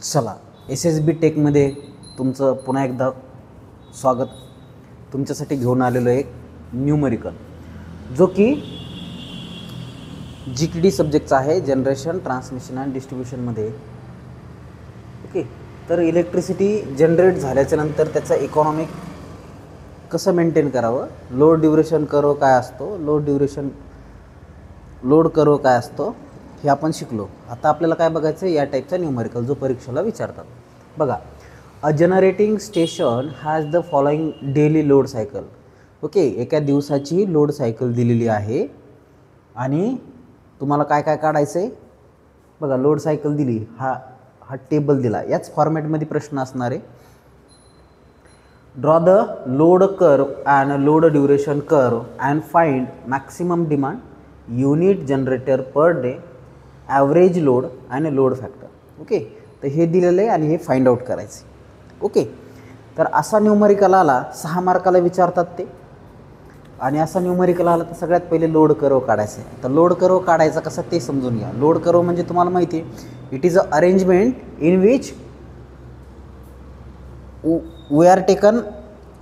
चला SSB टेकमध्ये तुमचं पुन्हा एकदा स्वागत. तुमच्यासाठी घेऊन आलेलो एक न्यूमरिकल जो की GTD सब्जेक्टचा आहे, जनरेशन ट्रान्समिशन अँड डिस्ट्रीब्युशनमध्ये. ओके, तर इलेक्ट्रिसिटी जनरेट झाल्याच्या नंतर त्याचं इकॉनॉमिक कसं मेंटेन करावं, लोड ड्युरेशन कर्व काय असतो, लोड कर्व काय असतो हे आपण शिकलो. आता आपल्याला काय बघायचं आहे, या टाईपचा न्यूमरिकल जो परीक्षेला विचारतात. बघा, a generating station has the following daily load cycle. Okay, एका दिवसाची लोड सायकल दिलेली आहे आणि तुम्हाला काय काय काढायचं आहे. बघा, लोड सायकल दिली, हा टेबल दिला, याच फॉर्मॅटमध्ये प्रश्न असणार आहे. Draw the load curve and load duration curve and find maximum demand, unit generator per day, average load आणि लोड फॅक्टर. ओके, तर हे दिलेलं आहे आणि हे फाइंड आउट करायचे. ओके, तर असा न्यूमरिकल आला 6 मार्काला विचारतात ते. आणि असा न्यूमरिकल आला तर सगळ्यात पहिले लोड कर्व काढायचं आहे. तर लोड कर्व काढायचा कसा ते समजून घ्या. लोड कर्व म्हणजे तुम्हाला माहिती आहे, it is a arrangement in which we are taken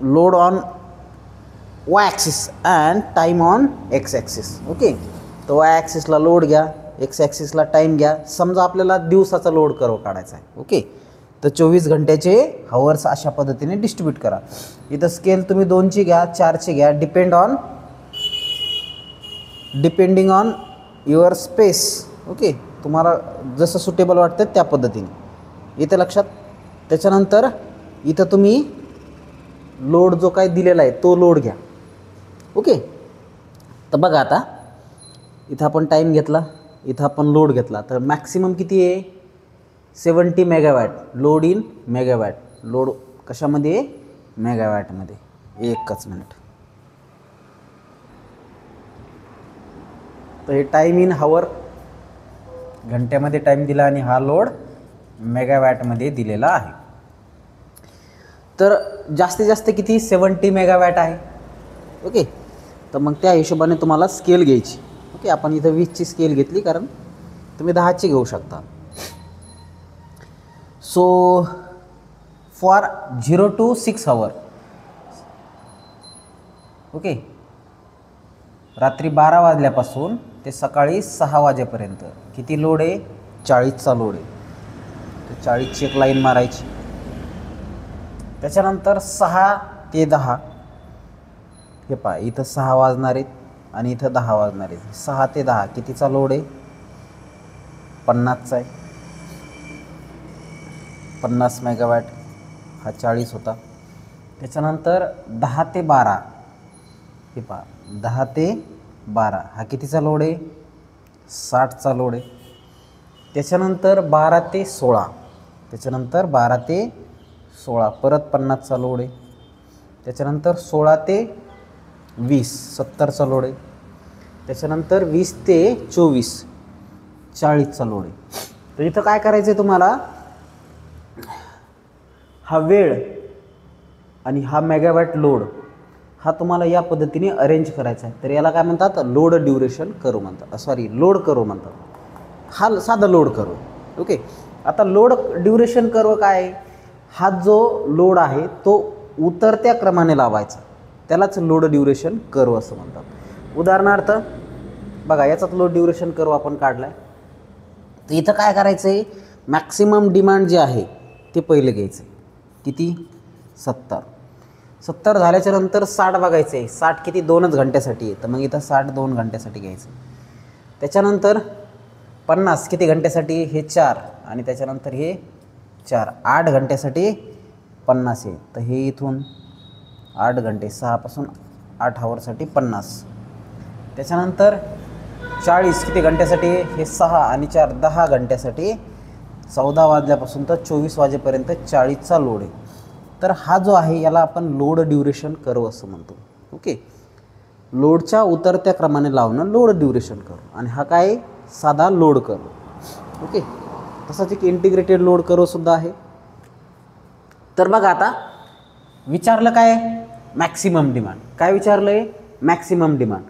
load on y axis and time on x axis. Okay, तर y ॲक्सिसला लोड घ्या, x ॲक्सिसला टाईम घ्या. समजा आपल्याला दिवसाचा लोड कर्व काढायचा आहे. ओके, तर 24 घंट्याचे हवर्स अशा पद्धतीने डिस्ट्रीब्यूट करा. इथं स्केल तुम्ही 2ची घ्या, 4ची घ्या, depending on your space. Okay, तुम्हाला जसं सुटेबल वाटतं त्या पद्धतीने इथं लक्षात. त्याच्यानंतर इथं तुम्ही लोड जो काय दिलेला आहे तो लोड घ्या. ओके, तर बघा आता इथं आपण टाईम घेतला, इथं आपण लोड घेतला, तर मॅक्सिमम किती आहे 70 megawatt. Load in megawatt. Load कशामध्ये आहे, मेगावॅटमध्ये. एकच मिनिट. तर हे टाईम इन हवर, घंट्यामध्ये टाईम दिला आणि हा लोड मेगावॅटमध्ये दिलेला आहे. तर जास्तीत जास्त किती 70 मेगावॅट आहे. ओके, तर मग त्या हिशोबाने तुम्हाला स्केल घ्यायची. ओके, आपण इथं 20ची स्केल घेतली, कारण तुम्ही 10ची घेऊ शकता. So for 0 to 6 hour, okay, रात्री 12 वाजल्यापासून ते सकाळी 6 वाजेपर्यंत किती लोड आहे, 40चा लोड आहे. तर 40ची एक लाईन मारायची. त्याच्यानंतर 6 ते 10, हे पहा इथं 6 वाजणार आहेत आणि इथं 10 वाजणार आहेत. 6 ते 10 कितीचा लोड आहे, 50चा आहे. 50 मेगावॅट, हा 40 होता. त्याच्यानंतर 10 ते 12, हे पहा 10 ते 12 हा कितीचा लोड आहे, 60चा लोड आहे. त्याच्यानंतर 12 ते 16, त्याच्यानंतर 12 ते 16 परत 50चा लोड आहे. त्याच्यानंतर 16 ते 20 70चा लोड आहे. त्याच्यानंतर 20 ते 24 40चा लोड आहे. तर इथं काय करायचं आहे तुम्हाला, हा वेळ आणि हा मेगावॅट लोड हा तुम्हाला या पद्धतीने अरेंज करायचा आहे. तर याला काय म्हणतात, लोड ड्युरेशन कर्व म्हणतात, लोड कर्व म्हणतात. हा साधा लोड कर्व. ओके, आता लोड ड्युरेशन कर्व काय आहे, हा जो लोड आहे तो उतरत्या क्रमाने लावायचा, त्यालाच लोड ड्युरेशन कर्व असं म्हणतात. उदाहरणार्थ बघा, याचाच लोड ड्युरेशन कर्व आपण काढला आहे. तर इथं काय करायचं आहे, मॅक्सिमम डिमांड जे आहे ते पहिलं घ्यायचं आहे. किती, 70 झाल्याच्या नंतर 60 बघायचं आहे. 60 किती, 2च घंट्यासाठी आहे, तर मग इथं 60 2 घंट्यासाठी घ्यायचं. त्याच्यानंतर 50 किती घंट्यासाठी, हे 4 आणि त्याच्यानंतर हे 4, 8 घंट्यासाठी 50 आहे. तर हे इथून 8 घंटे, 6 पासून 8 हवरसाठी 50. त्याच्यानंतर 40 किती घंट्यासाठी, हे 6 आणि 4 10 घंट्यासाठी, 14 वाजल्यापासून तर 24 वाजेपर्यंत 40चा लोड आहे. तर हा जो आहे याला आपण लोड ड्युरेशन कर्व असं म्हणतो. ओके, लोडच्या उतरत्या क्रमाने लावणं लोड ड्युरेशन कर्व, आणि हा काय साधा लोड कर्व. ओके, तसाच एक इंटिग्रेटेड लोड कर्वसुद्धा आहे. तर बघा, आता विचारलं काय, मॅक्सिमम डिमांड. काय विचारलं आहे, मॅक्सिमम डिमांड.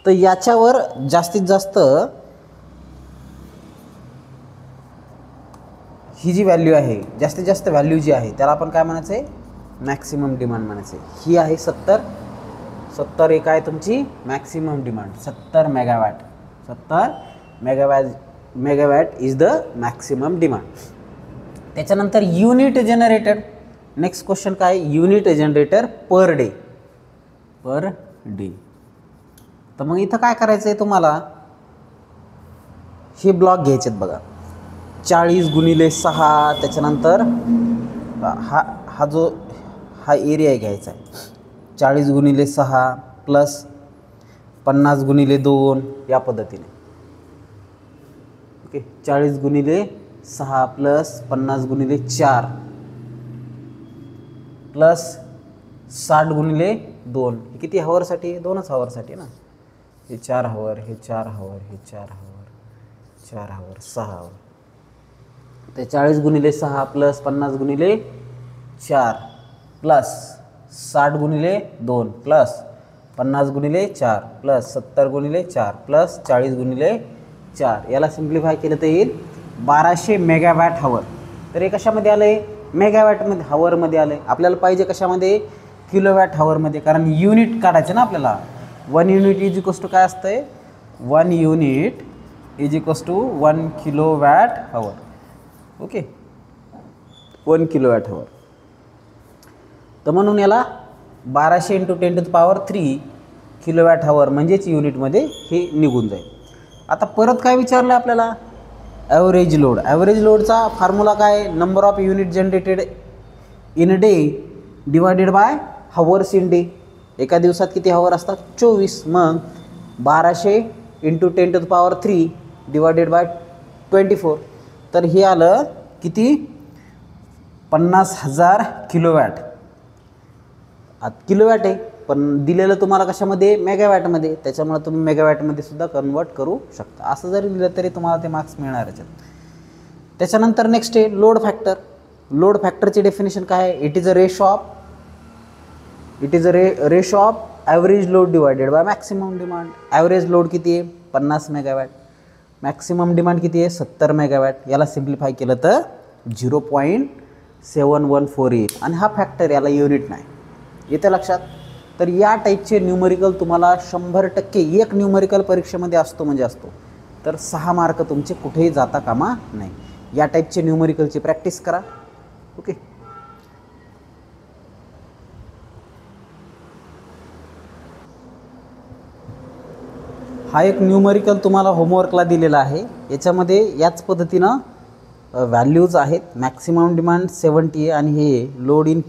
तर याच्यावर जास्तीत जास्त ही जी व्हॅल्यू आहे, जास्तीत जास्त व्हॅल्यू जी आहे त्याला आपण काय म्हणायचं आहे, मॅक्सिमम डिमांड म्हणायचं आहे. ही आहे 70 एक आहे तुमची maximum demand, 70 megawatt. 70 megawatt is the maximum demand. त्याच्यानंतर युनिट जनरेटेड. नेक्स्ट क्वेश्चन काय, युनिट जनरेटर पर डे. तर मग इथं काय करायचं आहे तुम्हाला, हे ब्लॉक घ्यायचे आहेत बघा, 40 गुणिले 6. त्याच्यानंतर हा एरिया घ्यायचा आहे, 40 गुणिले 6 प्लस 50 गुणिले 2 या पद्धतीने. ओके, 40 गुणिले 6 प्लस 50 गुणिले 4 प्लस 60 गुणिले 2. हे किती हवरसाठी, 2च हवरसाठी ना. हे 4 हवर, हे 4 हवर, हे 4 हवर, 4 हवर, 6 हवर. ते 40 गुणिले 6 प्लस 50 गुणिले 4 प्लस 60 गुणिले 2 प्लस 50 गुणिले 4 प्लस 70 गुणिले 4 प्लस 40 गुणिले 4. याला सिम्प्लिफाय केलं तर येईल 1200 मेगावॅट हवर. तर हे कशामध्ये आलं आहे, मेगावॅटमध्ये, हवरमध्ये आलं आहे. आपल्याला पाहिजे कशामध्ये, किलोवॅट हवरमध्ये, कारण युनिट काढायचं ना आपल्याला. 1 युनिट इज इक्वल्स टू काय असतंय, 1 unit is equals to 1 kilowatt hour. Okay, 1 kilowatt hour. तर म्हणून याला 1200 इंटू 10⁻³ किलोवॅट हवर म्हणजेच युनिटमध्ये हे निघून जाईल. आता परत काय विचारलं आपल्याला, ॲव्हरेज लोड. ॲव्हरेज लोडचा फॉर्म्युला काय, number of unit generated in a day divided by hours in day. एका दिवसात किती हवर असतात, 24. मग 1200 इंटू 10⁻³ डिवायडेड बाय 24. तर हे आलं किती, 50,000 किलोवॅट. आता किलोवॅट आहे पण दिलेलं तुम्हाला कशामध्ये, मेगावॅटमध्ये. त्याच्यामुळे तुम्ही मेगावॅटमध्ये सुद्धा कन्वर्ट करू शकता. असं जरी दिलं तरी तुम्हाला ते मार्क्स मिळणार याच्यात. त्याच्यानंतर नेक्स्ट आहे लोड फॅक्टर. लोड फॅक्टरची डेफिनेशन काय आहे, it is a ratio of average load divided by maximum demand. Average load किती आहे, 50 मेगावॅट. मॅक्सिमम डिमांड किती आहे, 70 मेगावॅट. याला सिम्प्लिफाय केलं तर 0.7148 येईल. आणि हा फॅक्टर, याला युनिट नाही. येतं लक्षात. तर या टाईपचे न्यूमरिकल तुम्हाला 100% एक न्यूमरिकल परीक्षेमध्ये असतो म्हणजे असतो. तर 6 मार्क तुमचे कुठेही जाता कामा नाही. या टाईपचे न्यूमरिकलची प्रॅक्टिस करा. ओके, हा एक न्यूमरिकल तुम्हाला होमवर्कला दिलेला आहे. याच्यामध्ये याच पद्धतीनं व्हॅल्यूज आहेत. मॅक्सिमम डिमांड 70 आहे आणि हे लोड इन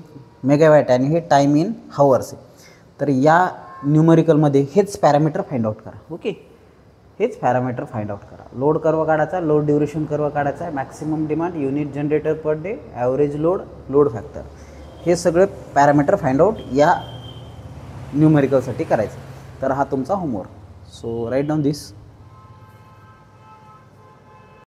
मेगावॅट आणि हे टाईम इन हवर्स आहे. तर या न्यूमरिकलमध्ये हेच पॅरामीटर फाइंड आउट करा. ओके, हेच पॅरामीटर फाइंड आउट करा. लोड कर्व काढायचा, लोड ड्युरेशन कर्व काढायचा आहे, maximum demand, unit generator per day, average load, load factor, हे सगळे पॅरामीटर फाइंड आउट या न्यूमरिकलसाठी करायचं. तर हा तुमचा होमवर्क. सो राईट डाऊन दिस.